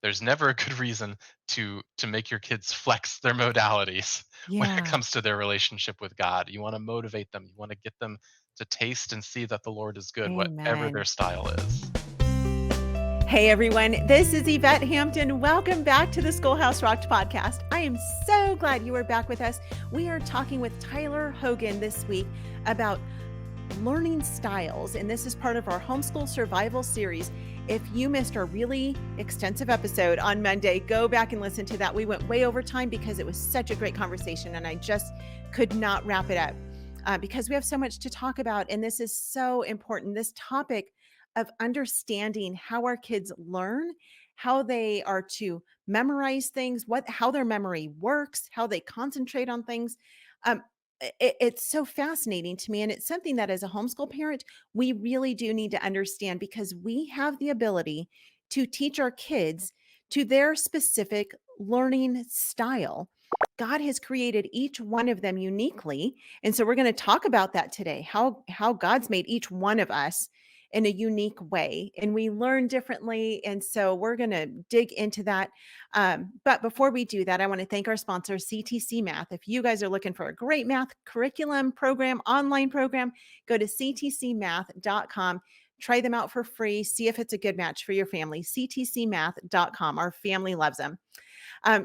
there's never a good reason to make your kids flex their modalities when it Yeah. comes to their relationship with God. You want to motivate them. You want to get them to taste and see that the Lord is good, whatever their Amen. style is. Hey everyone, this is Yvette Hampton. Welcome back to the Schoolhouse Rocked podcast. I am so glad you are back with us. We are talking with Tyler Hogan this week about learning styles, and this is part of our homeschool survival series. If you missed our really extensive episode on Monday, go back and listen to that. We went way over time because it was such a great conversation, and I just could not wrap it up because we have so much to talk about. And this is so important. This topic of understanding how our kids learn, how they are to memorize things, how their memory works, how they concentrate on things. Um, it's so fascinating to me. And it's something that as a homeschool parent, we really do need to understand because we have the ability to teach our kids to their specific learning style. God has created each one of them uniquely. And so we're going to talk about that today, how God's made each one of us in a unique way and we learn differently. And so we're going to dig into that. But before we do that, I want to thank our sponsor, CTC Math. If you guys are looking for a great math curriculum program, online program, go to ctcmath.com. Try them out for free. See if it's a good match for your family. ctcmath.com. Our family loves them.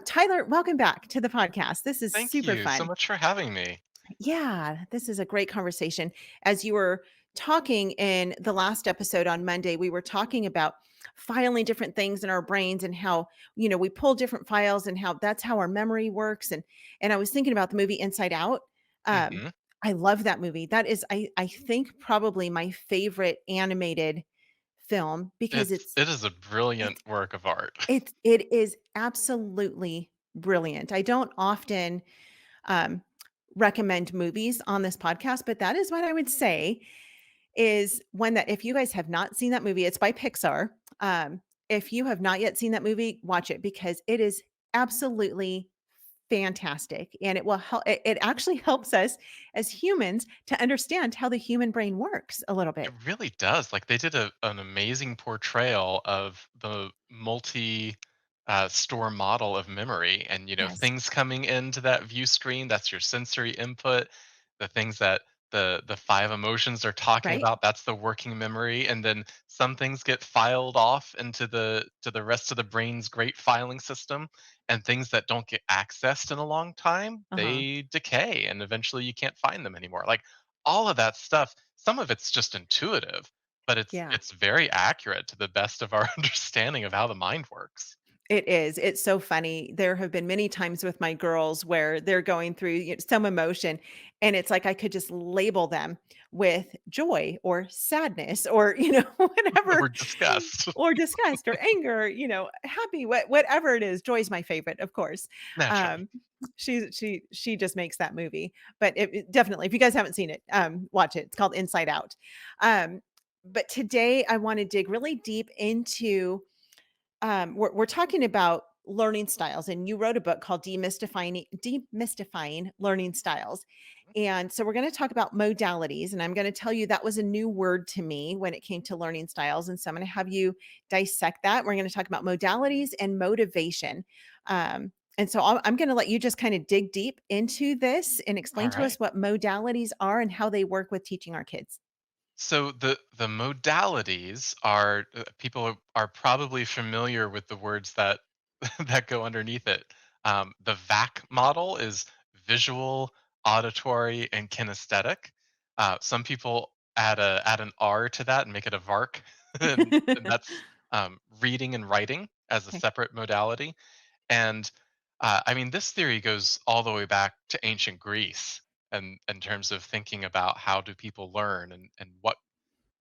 Tyler, welcome back to the podcast. This is Thank super you so fun. much for having me. Yeah, this is a great conversation. As you were talking in the last episode on Monday, we were talking about filing different things in our brains and how, we pull different files and how that's how our memory works. And I was thinking about the movie Inside Out. Um, Hmm. I love that movie. That is, I think probably my favorite animated film because It is a brilliant it's work of art. it is absolutely brilliant. I don't often um, recommend movies on this podcast, but that is what I would say is one that if you guys have not seen that movie, it's by Pixar. If you have not yet seen that movie, watch it because it is absolutely fantastic and it will help it actually helps us as humans to understand how the human brain works a little It bit. really does. Like they did an amazing portrayal of the multi store model of memory, and Yes. things coming into that view screen. That's your sensory input. The things that the five emotions are talking Right? about. That's the working memory, and then some things get filed off into the rest of the brain's great filing system, and things that don't get accessed in a long time, Uh-huh. they decay, and eventually you can't find them anymore. Like all of that stuff, some of it's just intuitive, but it's Yeah. it's very accurate to the best of our understanding of how the mind works. It is. It's so funny. There have been many times with my girls where they're going through some emotion, and it's like I could just label them with joy or sadness or, Or whatever, disgust. or disgust or anger, happy, whatever it is. Joy's my favorite, of course. Naturally. Um, she just makes that movie. But definitely, if you guys haven't seen it, watch it. It's called Inside Out. Um, but today I want to dig really deep into we're talking about learning styles, and you wrote a book called Demystifying Learning Styles. And so we're going to talk about modalities, and I'm going to tell you that was a new word to me when it came to learning styles. And so I'm going to have you dissect that. We're going to talk about modalities and motivation. And so I'm going to let you just kind of dig deep into this and explain All to us right. what modalities are and how they work with teaching our kids. So the modalities are, people are probably familiar with the words that that go underneath it. The VAC model is visual, auditory, and kinesthetic. Some people add an R to that and make it a VARC, and that's reading and writing as a Okay. separate modality. And I mean, this theory goes all the way back to ancient Greece, and in terms of thinking about how do people learn, and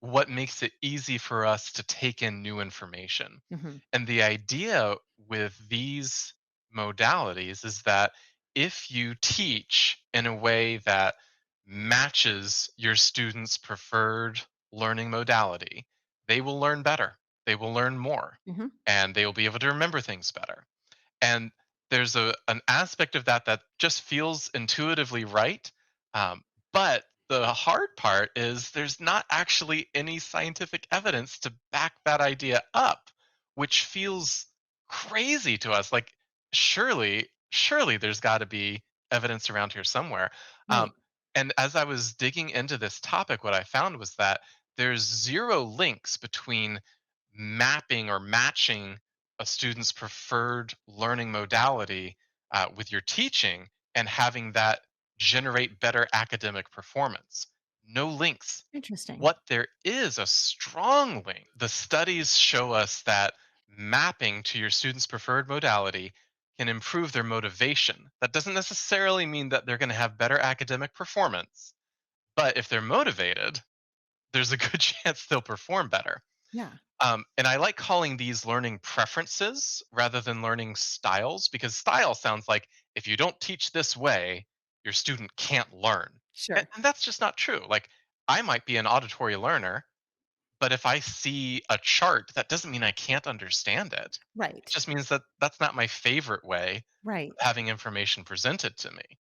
what makes it easy for us to take in new information. Mhm. And the idea with these modalities is that if you teach in a way that matches your students' preferred learning modality, they will learn better. They will learn more, Mhm. and they will be able to remember things better. And there's an aspect of that that just feels intuitively right. But the hard part is there's not actually any scientific evidence to back that idea up, which feels crazy to us. Like, surely there's got to be evidence around here somewhere. Um, Right. and as I was digging into this topic, what I found was that there's zero links between mapping or matching a student's preferred learning modality with your teaching and having that generate better academic performance. No links. Interesting. What there is a strong link. The studies show us that mapping to your student's preferred modality can improve their motivation. That doesn't necessarily mean that they're going to have better academic performance, but if they're motivated, there's a good chance they'll perform better. Yeah. And I like calling these learning preferences rather than learning styles, because style sounds like if you don't teach this way, your student can't learn. And, Sure. and that's just not true. Like, I might be an auditory learner, but if I see a chart, that doesn't mean I can't understand it. It Right. just means that that's not my favorite way of Right. having information presented to me.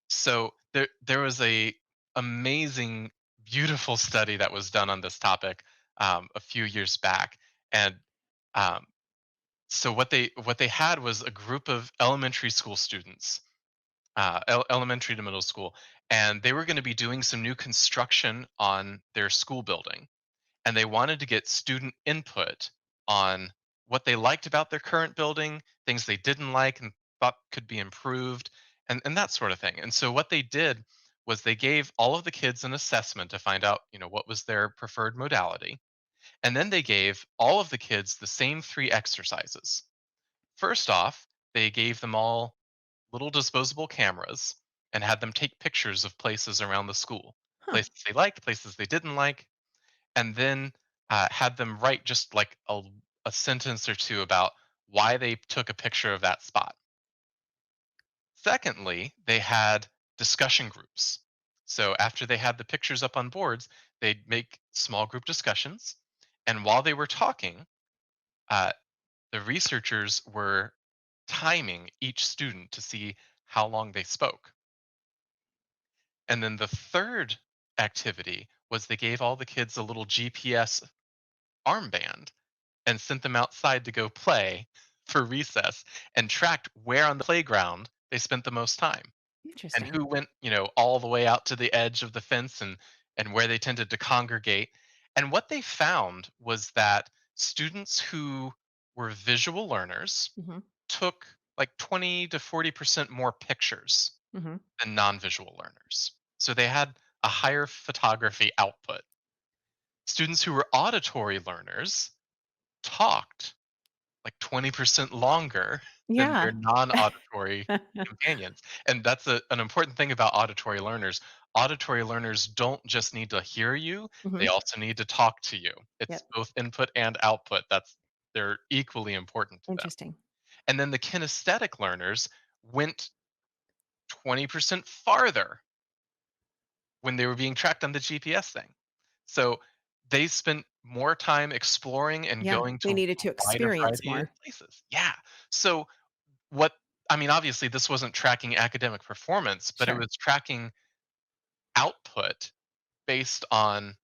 So there was a amazing, beautiful study that was done on this topic a few years back, and um, so what they had was a group of elementary school students, elementary to middle school, and they were going to be doing some new construction on their school building, and they wanted to get student input on what they liked about their current building, things they didn't like and thought could be improved, and that sort of thing. And so what they did was they gave all of the kids an assessment to find out, what was their preferred modality. And then they gave all of the kids the same three exercises. First off, they gave them all little disposable cameras and had them take pictures of places around the school, Huh. places they liked, places they didn't like, and then had them write just like a sentence or two about why they took a picture of that spot. Secondly, they had discussion groups. So after they had the pictures up on boards, they'd make small group discussions. And while they were talking, uh, the researchers were timing each student to see how long they spoke. And then the third activity was they gave all the kids a little GPS armband and sent them outside to go play for recess and tracked where on the playground they spent the most time and Interesting. who went, all the way out to the edge of the fence and where they tended to congregate. And what they found was that students who were visual learners Hmm. took like 20 to 40% more pictures Hmm. than non-visual learners. So they had a higher photography output. Students who were auditory learners talked like 20% longer than Yeah. their non-auditory companions. And that's an important thing about auditory learners. Auditory learners don't just need to hear you, Hmm. they also need to talk to you. It's Yep. both input and output. They're equally important to them. Interesting. And then the kinesthetic learners went 20% farther when they were being tracked on the GPS thing. So they spent more time exploring and Yeah. going They to needed to a wider experience variety of more. places. Yeah. So what I mean, obviously, this wasn't tracking academic performance, but it Sure. was tracking output based on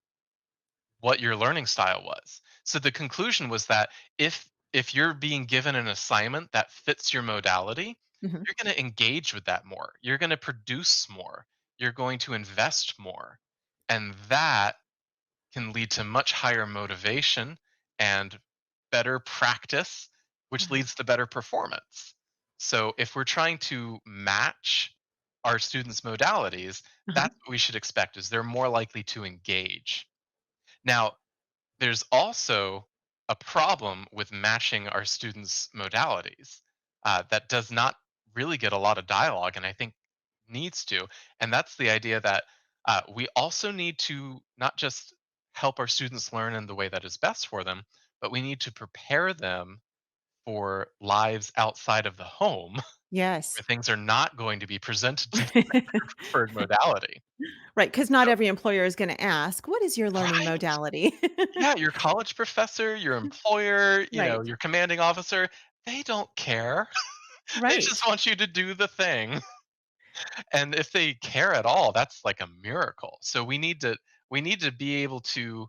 what your learning style was. So the conclusion was that if you're being given an assignment that fits your modality, Hmm. you're going to engage with that more. You're going to produce more. You're going to invest more. And that can lead to much higher motivation and better practice, which Uh-huh. leads to better performance. So, if we're trying to match our students' modalities, Uh-huh. that's what we should expect is they're more likely to engage. Now, there's also a problem with matching our students' modalities that does not really get a lot of dialogue, and I think needs to. And that's the idea that we also need to not just help our students learn in the way that is best for them, but we need to prepare them for lives outside of the home Yes. where things are not going to be presented to them as their preferred modality. Right, because not So, every employer is gonna ask, "What is your learning right. modality?" Yeah, your college professor, your employer, Right. your commanding officer, they don't care. They Right. just want you to do the thing. And if they care at all, that's like a miracle. So we need to be able to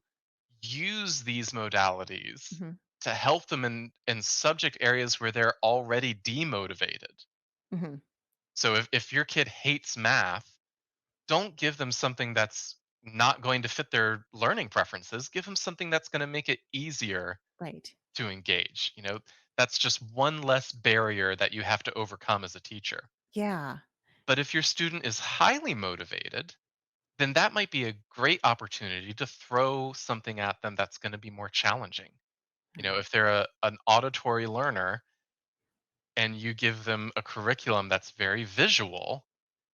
use these modalities Mhm. to help them in subject areas where they're already demotivated. Mhm. So if your kid hates math, don't give them something that's not going to fit their learning preferences. Give them something that's going to make it easier Right. to engage. That's just one less barrier that you have to overcome as a teacher. Yeah. But if your student is highly motivated, then that might be a great opportunity to throw something at them that's going to be more challenging. Right. If they're an auditory learner and you give them a curriculum that's very visual,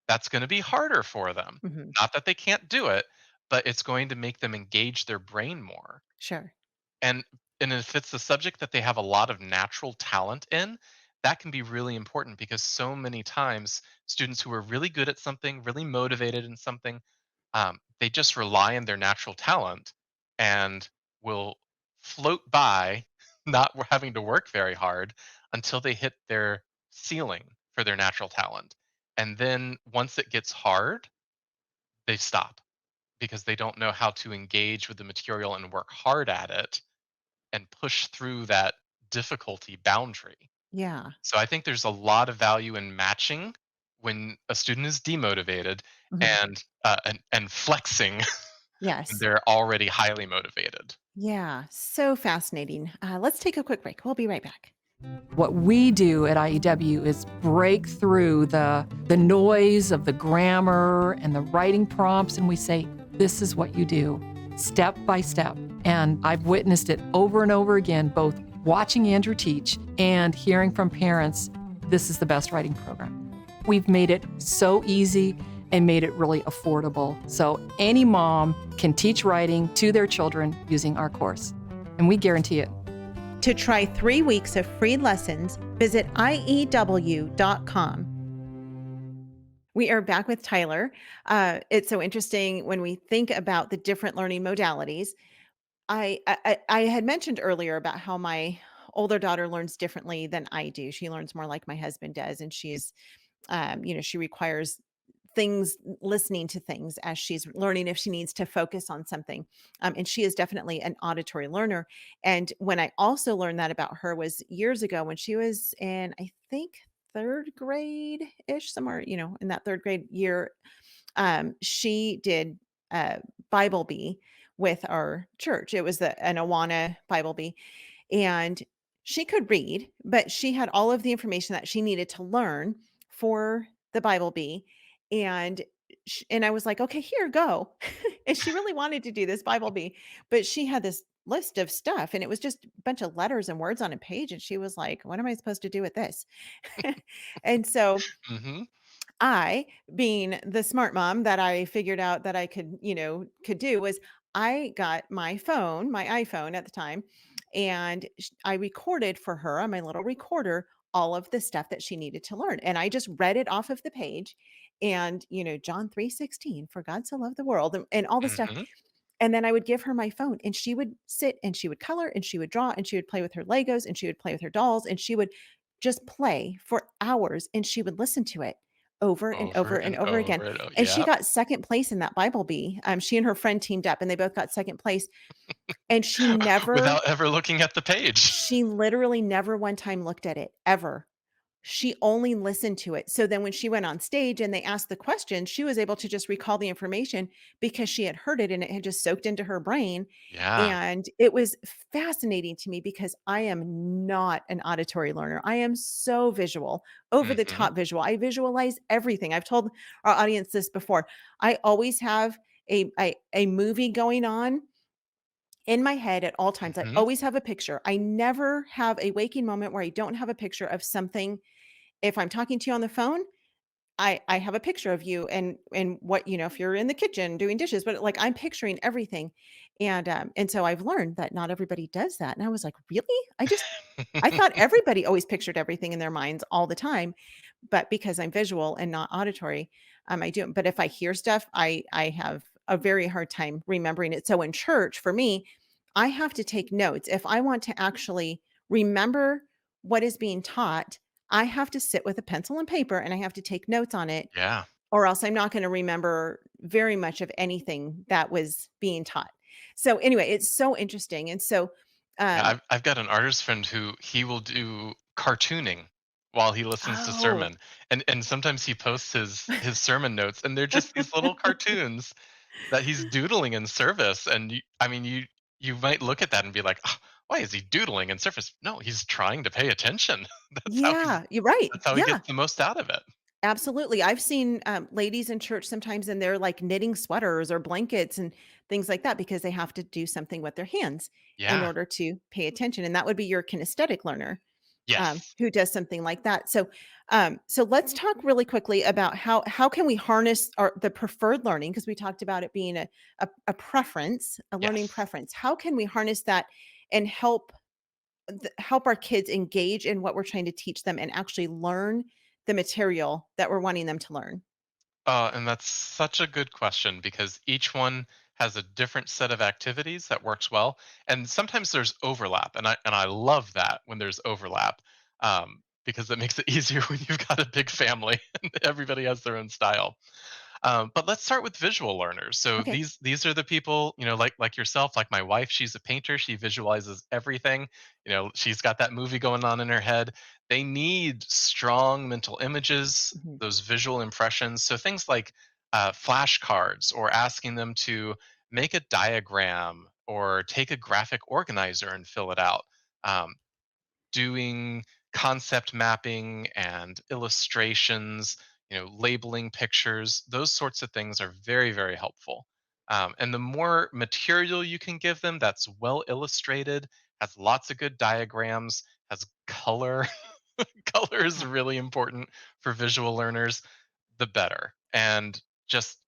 that's going to be harder for them. Mhm. Not that they can't do it, but it's going to make them engage their brain more. Sure. And and if it's a subject that they have a lot of natural talent in, that can be really important because so many times students who are really good at something, really motivated in something, they just rely on their natural talent and will float by, not having to work very hard until they hit their ceiling for their natural talent. And then once it gets hard, they stop because they don't know how to engage with the material and work hard at it and push through that difficulty boundary. Yeah. So I think there's a lot of value in matching when a student is demotivated Mhm. and flexing when Yes. they're already highly motivated. Yeah. So fascinating. Let's take a quick break. We'll be right back. What we do at IEW is break through the noise of the grammar and the writing prompts, and we say, this is what you do, step by step. And I've witnessed it over and over again, both watching Andrew teach and hearing from parents, this is the best writing program. We've made it so easy and made it really affordable. So any mom can teach writing to their children using our course, and we guarantee it. To try 3 weeks of free lessons, visit IEW.com. We are back with Tyler. It's so interesting when we think about the different learning modalities. I had mentioned earlier about how my older daughter learns differently than I do. She learns more like my husband does, and she requires things, listening to things as she's learning if she needs to focus on something. And she is definitely an auditory learner. And when I also learned that about her was years ago when she was in, I think, third grade ish, somewhere, in that third grade year. She did Bible Bee with our church. It was an Awana Bible Bee. And she could read, but she had all of the information that she needed to learn for the Bible Bee. And and I was like, okay, here, go. And she really wanted to do this Bible Bee, but she had this list of stuff and it was just a bunch of letters and words on a page. And she was like, what am I supposed to do with this? And so Hmm. I, being the smart mom that I figured out that I could do, was I got my phone, my iPhone at the time, and I recorded for her on my little recorder all of the stuff that she needed to learn. And I just read it off of the page and, John 3:16, for God so loved the world and all the stuff. Hmm. And then I would give her my phone and she would sit and she would color and she would draw and she would play with her Legos and she would play with her dolls and she would just play for hours and she would listen to it over and Over over and and over again. over and over. And she Yeah. got second place in that Bible Bee. She and her friend teamed up and they both got second place. And Without ever looking at the page. she literally never one time looked at it ever. She only listened to it. So then when she went on stage and they asked the question, she was able to just recall the information because she had heard it and it had just soaked into her brain. Yeah. And it was fascinating to me because I am not an auditory learner. I am so visual, over the Hmm. top visual. I visualize everything. I've told our audience this before. I always have a movie going on in my head at all times. I Hmm. always have a picture. I never have a waking moment where I don't have a picture of something. If I'm talking to you on the phone, I have a picture of you and what, if you're in the kitchen doing dishes, but like I'm picturing everything. And so I've learned that not everybody does that. And I was like, really? I thought everybody always pictured everything in their minds all the time, but because I'm visual and not auditory, I do. But if I hear stuff, I have a very hard time remembering it. So in church, for me, I have to take notes. If I want to actually remember what is being taught, I have to sit with a pencil and paper and I have to take notes on it, Yeah. or else I'm not going to remember very much of anything that was being taught. So anyway, it's so interesting. And so Yeah, Um, I've got an artist friend who he will do cartooning while he listens to oh, sermon, and sometimes he posts his sermon notes, and they're just these little cartoons that he's doodling in service, and I mean, you might look at that and be like, "Ah, why is he doodling in service?" No, he's trying to pay attention. yeah, you're right. That's how he Yeah. gets the most out of it. Absolutely. I've seen, ladies in church sometimes and they're like knitting sweaters or blankets and things like that because they have to do something with their hands in Yeah. order to pay attention. And that would be your kinesthetic learner, Yes. who does something like that. So let's talk really quickly about how can we harness the preferred learning because we talked about it being a preference, a learning Yes. preference. How can we harness that and help our kids engage in what we're trying to teach them and actually learn the material that we're wanting them to learn. And that's such a good question because each one has a different set of activities that works well, and sometimes there's overlap, and I love that when there's overlap, because it makes it easier when you've got a big family and everybody has their own style. But let's start with visual learners. So Okay. these are the people, like yourself, like my wife. She's a painter. She visualizes everything. She's got that movie going on in her head. They need strong mental images, Mhm. those visual impressions. So things like flashcards, or asking them to make a diagram or take a graphic organizer and fill it out. Um, Doing concept mapping and illustrations, labeling pictures, those sorts of things are very, very helpful. And the more material you can give them that's well illustrated, has lots of good diagrams, has color, color is Yeah. really important for visual learners, the better. And just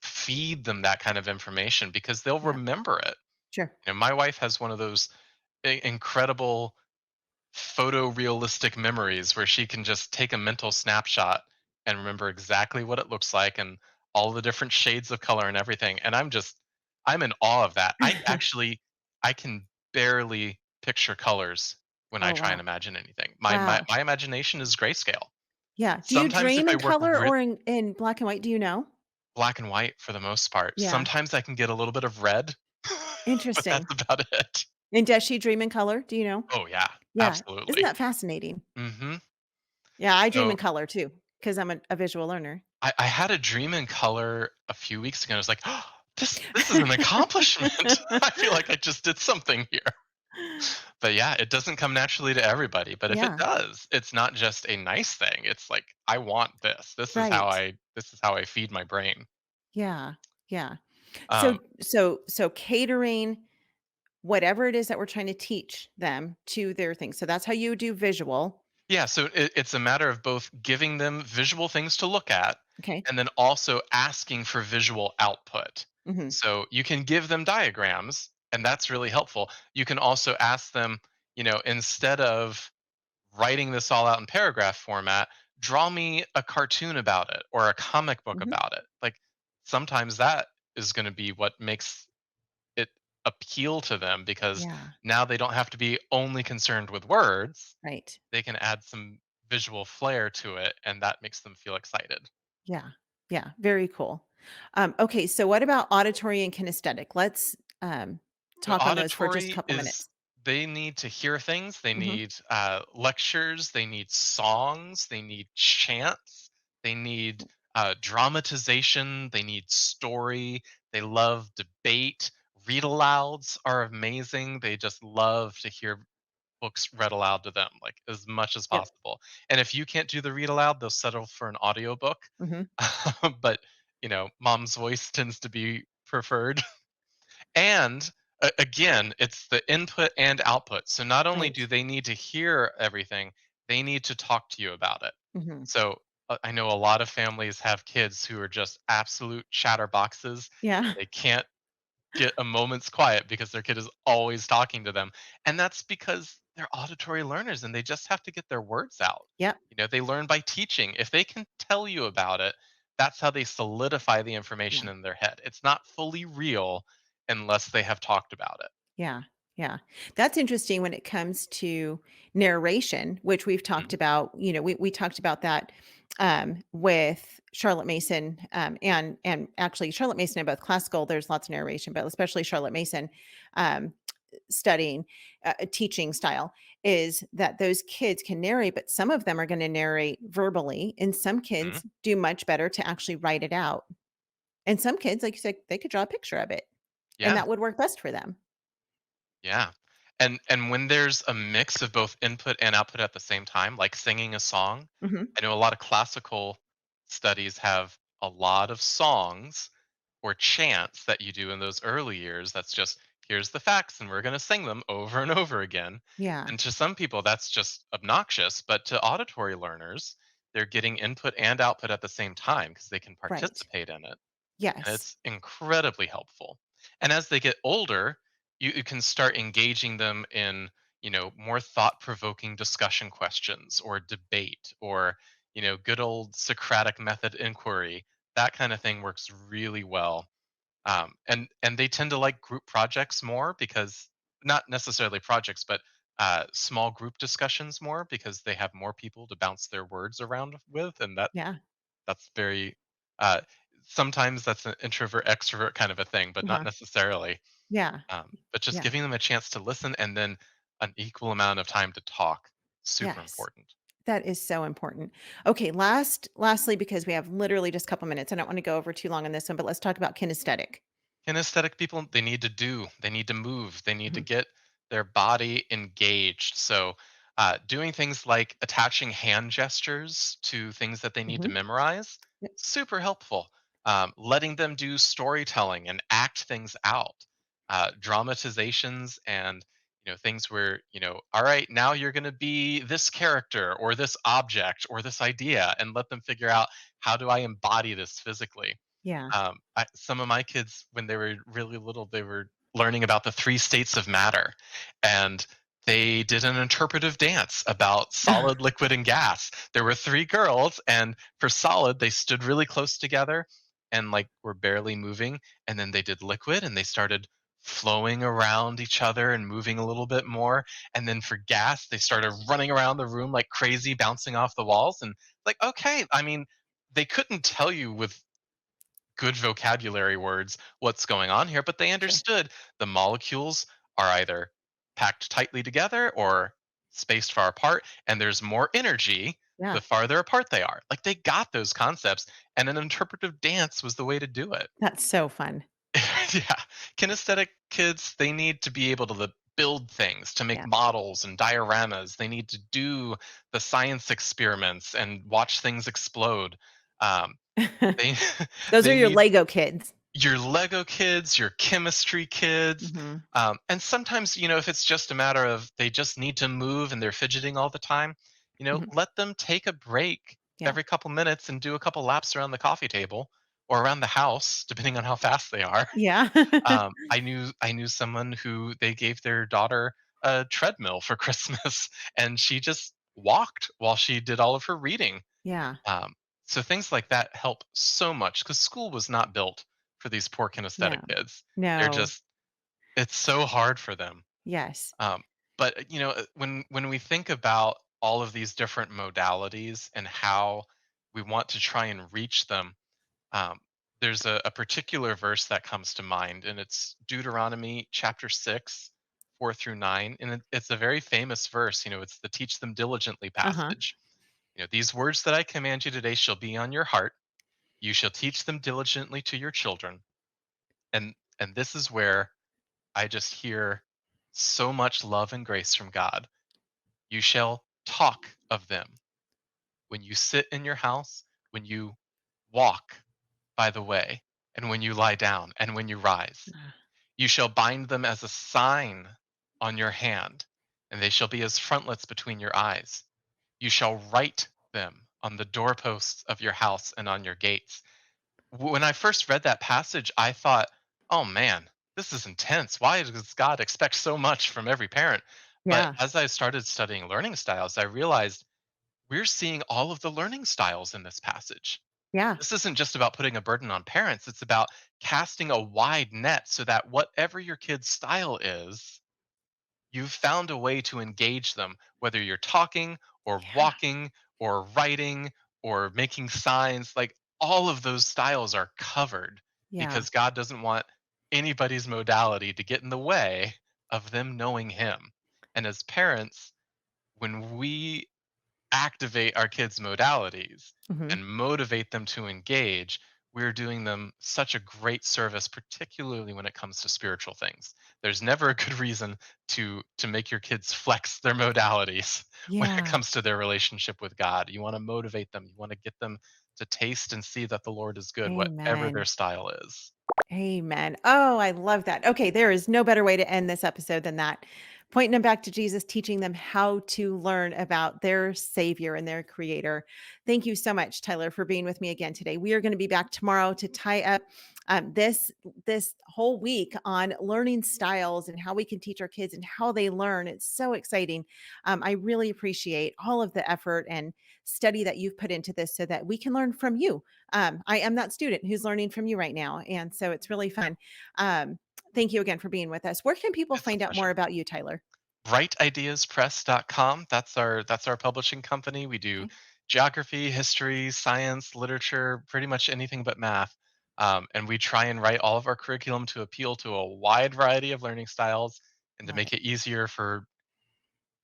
feed them that kind of information because they'll Yeah. remember it. Sure. My wife has one of those incredible photorealistic memories where she can just take a mental snapshot and remember exactly what it looks like and all the different shades of color and everything. And I'm in awe of that. I can barely picture colors when I Oh, try and wow. imagine anything. My Wow. imagination is grayscale. Yeah. Do you Sometimes if dream I in work color or in black and white? Do you know? black and white for the most part. Yeah. Sometimes I can get a little bit of red, but Interesting. that's about it. And does she dream in color? Do you know? Oh yeah, Yeah. Isn't absolutely. that fascinating? Mhm. Yeah, I dream in So color too because I'm a visual learner. I had a dream in color a few weeks ago. I was like, oh, this is an accomplishment. I feel like I just did something here. But yeah, it doesn't come naturally to everybody. But if it Yeah. does, it's not just a nice thing. It's like I want this. Right. This is how I feed my brain. Yeah. Yeah. So Um, so catering whatever it is that we're trying to teach them to their things. So that's how you do visual. Yeah, so it's a matter of both giving them visual things to look at Okay. and then also asking for visual output. Mhm. So you can give them diagrams, and that's really helpful. You can also ask them, instead of writing this all out in paragraph format, draw me a cartoon about it or a comic book Mhm. about it. Like sometimes that is going to be what makes it appeal to them because Yeah. now they don't have to be only concerned with words, Right. they can add some visual flair to it, and that makes them feel excited. Yeah. Yeah. Very cool. Okay. So what about auditory and kinesthetic? Let's The talk on those for just a auditory couple is minutes. they need to hear things. They Hmm. need lectures. They need songs. They need chants. They need dramatization. They need story. They love debate. Read alouds are amazing. They just love to hear books read aloud to them, like as much as Yep. possible. And if you can't do the read aloud, they'll settle for an audiobook. Hmm. But mom's voice tends to be preferred. And again, it's the input and output. So not only Right. do they need to hear everything, they need to talk to you about it. Hmm. So I know a lot of families have kids who are just absolute chatterboxes. Yeah. They can't get a moment's quiet because their kid is always talking to them. And that's because they're auditory learners and they just have to get their words out. Yep. They learn by teaching. If they can tell you about it, that's how they solidify the Yeah. information in their head. It's not fully real unless they have talked about it. Yeah. Yeah. That's interesting when it comes to narration, which we've talked Mhm. about. We talked about that with Charlotte Mason, and actually Charlotte Mason and both classical. There's lots of narration, but especially Charlotte Mason. Um, studying, teaching style is that those kids can narrate, but some of them are going to narrate verbally, and some Mhm. kids do much better to actually write it out. And some kids, like you said, they could draw a picture of it, and Yeah. that would work best for them. Yeah. And when there's a mix of both input and output at the same time, like singing a song, Mhm. I know a lot of classical studies have a lot of songs or chants that you do in those early years. That's just here's the facts and we're going to sing them over and over again. Yeah. And to some people that's just obnoxious, but to auditory learners, they're getting input and output at the same time because they can Right. participate in it, and Yes. it's incredibly helpful. And as they get older, you can start engaging them in, more thought-provoking discussion questions or debate or, good old Socratic method inquiry. That kind of thing works really well. And they tend to like group projects more because not necessarily projects, but small group discussions more because they have more people to bounce their words around with, and Yeah. that's very uh, sometimes that's an introvert extrovert kind of a thing, but not Uh-huh. necessarily. Yeah. But just Yeah. giving them a chance to listen and then an equal amount of time to talk, super Yes. important. That is so important. Okay, lastly, because we have literally just a couple minutes, I don't want to go over too long on this one, but let's talk about kinesthetic. Kinesthetic people, they need to do, they need to move, they need to Mhm. get their body engaged. So, doing things like attaching hand gestures to things that they need to Mhm. memorize, Yep. super helpful. Letting them do storytelling and act things out, dramatizations, and things where all right, now you're going to be this character or this object or this idea, and let them figure out how do I embody this physically. Yeah. Some of my kids, when they were really little, they were learning about the three states of matter, and they did an interpretive dance about solid, liquid, and gas. There were three girls, and for solid, they stood really close together and like were barely moving. And then they did liquid, and they started flowing around each other and moving a little bit more. And then for gas, they started running around the room like crazy, bouncing off the walls. And like, okay, I mean, they couldn't tell you with good vocabulary words what's going on here, but they Sure. understood the molecules are either packed tightly together or spaced far apart, and there's more energy the Yeah. farther apart they are. Like they got those concepts, and an interpretive dance was the way to do it. That's so fun. Yeah. Kinesthetic kids, they need to be able to build things, to make Yeah. models and dioramas. They need to do the science experiments and watch things explode. Um, they Those are they your need Lego kids. your Lego kids, your chemistry kids. Mhm. And sometimes, if it's just a matter of they just need to move and they're fidgeting all the time, Mhm. let them take a break Yeah. every couple minutes and do a couple laps around the coffee table or around the house, depending on how fast they are. Yeah. I knew someone who they gave their daughter a treadmill for Christmas, and she just walked while she did all of her reading. Yeah. um, so things like that help so much because school was not built for these poor kinesthetic No. kids. They're No. just it's so hard for them. Yes. But when we think about all of these different modalities and how we want to try and reach them, um, there's a particular verse that comes to mind, and it's Deuteronomy chapter 6, 4 through 9, and it's a very famous verse. It's the teach them diligently Uh-huh. passage. These words that I command you today shall be on your heart. You shall teach them diligently to your children. And this is where I just hear so much love and grace from God. You shall talk of them when you sit in your house, when you walk by the way, and when you lie down, and when you rise. Ah, You shall bind them as a sign on your hand, and they shall be as frontlets between your eyes. You shall write them on the doorposts of your house and on your gates. When I first read that passage, I thought, oh man, this is intense. Why does God expect so much from every parent? But yeah. as I started studying learning styles, I realized we're seeing all of the learning styles in this passage. Yeah. This isn't just about putting a burden on parents, it's about casting a wide net so that whatever your kid's style is, you've found a way to engage them, whether you're talking or Yeah. walking or writing or making signs. Like all of those styles are covered Yeah. because God doesn't want anybody's modality to get in the way of them knowing him. And as parents, when we activate our kids' modalities Mhm. and motivate them to engage, we're doing them such a great service, particularly when it comes to spiritual things. There's never a good reason to make your kids flex their modalities when it Yeah. comes to their relationship with God. You want to motivate them. You want to get them to taste and see that the Lord is good, whatever their Amen. style is. Amen. Oh, I love that. Okay, there is no better way to end this episode than that. Pointing them back to Jesus, teaching them how to learn about their Savior and their Creator. Thank you so much, Tyler, for being with me again today. We are going to be back tomorrow to tie up this whole week on learning styles and how we can teach our kids and how they learn. It's so exciting. I really appreciate all of the effort and study that you've put into this so that we can learn from you. I am that student who's learning from you right now. And so it's really fun. Um, thank you again for being with us. Where can people It's a find out more pleasure. about you, Tyler? Brightideaspress.com. That's our publishing company. We do Okay. geography, history, science, literature, pretty much anything but math. And we try and write all of our curriculum to appeal to a wide variety of learning styles and to Love make it. it easier for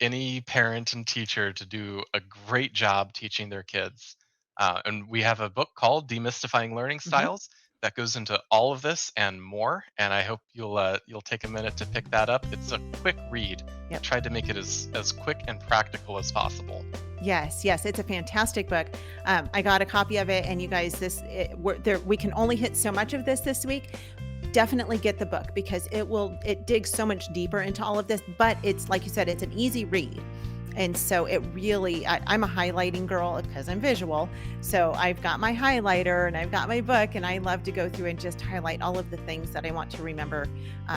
any parent and teacher to do a great job teaching their kids. And we have a book called Demystifying Learning Mhm. Styles that goes into all of this and more. And I hope you'll take a minute to pick that up. It's a quick read. We Yep. tried to make it as quick and practical as possible. Yes, yes, it's a fantastic book. I got a copy of it, and you guys, we can only hit so much of this week. Definitely get the book because it digs so much deeper into all of this. But it's like you said, it's an easy read, and so it really. I'm a highlighting girl because I'm visual, so I've got my highlighter and I've got my book, and I love to go through and just highlight all of the things that I want to remember.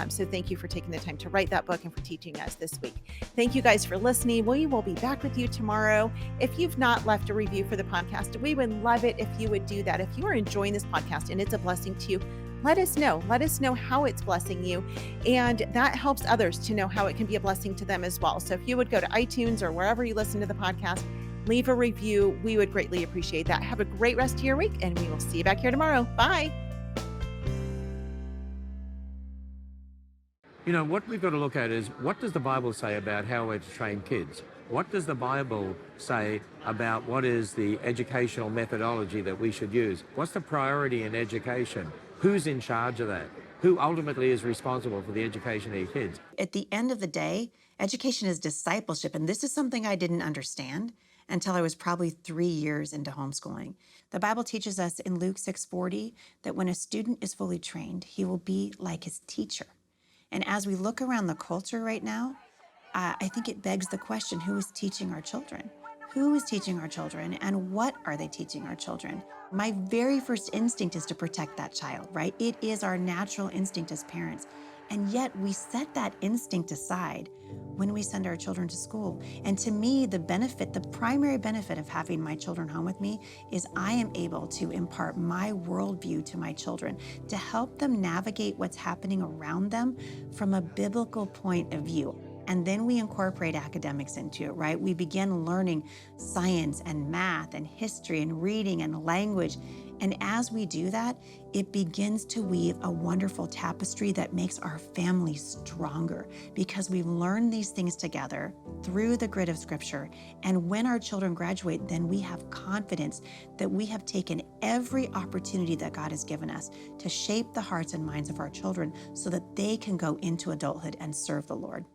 So thank you for taking the time to write that book and for teaching us this week. Thank you guys for listening. We will be back with you tomorrow. If you've not left a review for the podcast, we would love it if you would do that. If you are enjoying this podcast and it's a blessing to you, let us know. Let us know how it's blessing you. And that helps others to know how it can be a blessing to them as well. So if you would go to iTunes or wherever you listen to the podcast, leave a review. We would greatly appreciate that. Have a great rest of your week, and we will see you back here tomorrow. Bye. You know, what we've got to look at is what does the Bible say about how we're to train kids? What does the Bible say about what is the educational methodology that we should use? What's the priority in education? Who's in charge of that? Who ultimately is responsible for the education of your kids? At the end of the day, education is discipleship. And this is something I didn't understand until I was probably 3 years into homeschooling. The Bible teaches us in Luke 6:40 that when a student is fully trained, he will be like his teacher. And as we look around the culture right now, I think it begs the question, who is teaching our children? Who is teaching our children, and what are they teaching our children? My very first instinct is to protect that child, right? It is our natural instinct as parents. And yet we set that instinct aside when we send our children to school. And to me, the primary benefit of having my children home with me is I am able to impart my worldview to my children to help them navigate what's happening around them from a biblical point of view. And then we incorporate academics into it, right? We begin learning science and math and history and reading and language. And as we do that, it begins to weave a wonderful tapestry that makes our family stronger because we've learned these things together through the grid of Scripture. And when our children graduate, then we have confidence that we have taken every opportunity that God has given us to shape the hearts and minds of our children so that they can go into adulthood and serve the Lord.